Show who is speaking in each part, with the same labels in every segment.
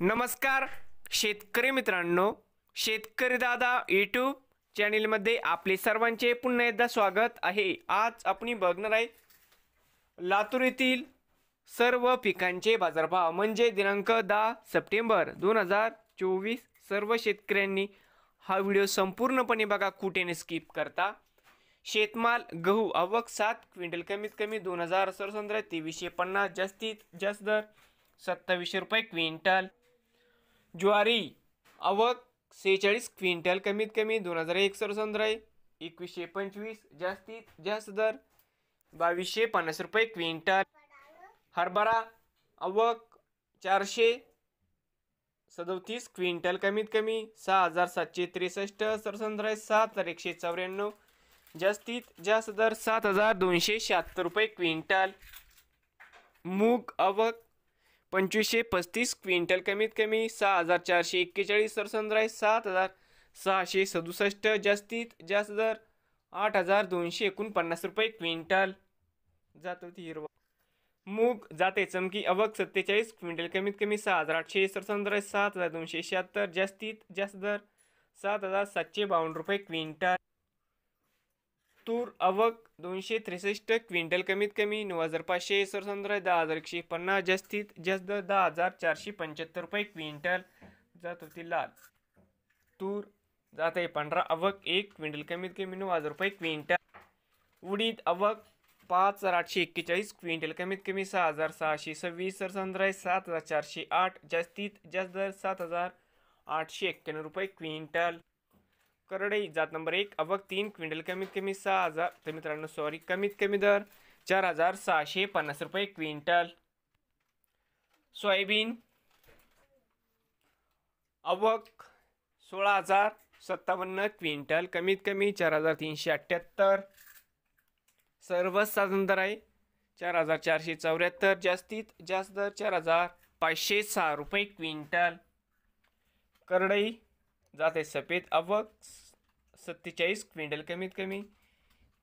Speaker 1: नमस्कार शेतकरी मित्रांनो, शेतकरी दादा यूट्यूब चॅनलमध्ये आपले सर्वांचे पुन्हा एकदा स्वागत आहे। आज आपण बघणार आहे लातूर येथील सर्व पिकांचे बाजारभाव म्हणजे दिनांक 10 सप्टेंबर 2024। सर्व शेतकऱ्यांनी हा व्हिडिओ संपूर्णपणे बघा, कुठेने स्किप करता। शेतमाल गहू आवक 7 क्विंटल कमीत कमी 2000 सरसंद्र 2350 जास्तीत जास्त दर 2700 रुपये क्विंटल। ज्वारी आवक 46 क्विंटल कमीत कमी 2001 सरसंद्र 2125 जास्तीत जास्त दर 2250 रुपये क्विंटल। हरभरा आवक 437 क्विंटल कमीत कमी 6763 सरसंद्र 7194 जास्तीत जास्त दर 7276 रुपये क्विंटल। मूग आवक 2535 क्विंटल कमीत कमी 6441 सरसंद्र 7667 जास्तीत जास्त दर 8249 रुपये क्विंटल। जात होती हिरवा मूग जाते चमकी आवक 47 क्विंटल कमीत कमी 6800 सरसंद्र 7276 जास्तीत जास्त दर 7752 रुपये क्विंटल। तूर आवक 263 क्विंटल कमीत कमी 9500 सरसंद्र 10150 जास्तीत जास्त दर 10475 रुपये क्विंटल। जात होती लाल तूर जाते 15 आवक 1 क्विंटल कमीत कमी 9000 रुपये क्विंटल। उडीद आवक 5841 क्विंटल कमीत कमी 6626 सरसंद्र 7408 जास्तीत जास्त दर 7891 रुपये क्विंटल। करडई जात नंबर 1 आवक 3 क्विंटल कमीत कमी 6000 कमीत कमी दर 4650 रुपये क्विंटल। सोयाबीन आवक 16057 क्विंटल कमीत कमी 4378 सर्वसाधारण दर आहे 4474 जास्तीत जास्त दर 4506 रुपये क्विंटल। करडई जाते सफेद आवक 47 क्विंटल कमीत कमी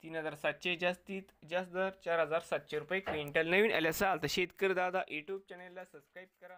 Speaker 1: 3700 जास्तीत जास्त दर 4700 रुपये क्विंटल। नवीन आले असाल तर शेतकरी दादा यूट्यूब चॅनलला सबस्क्राईब करा।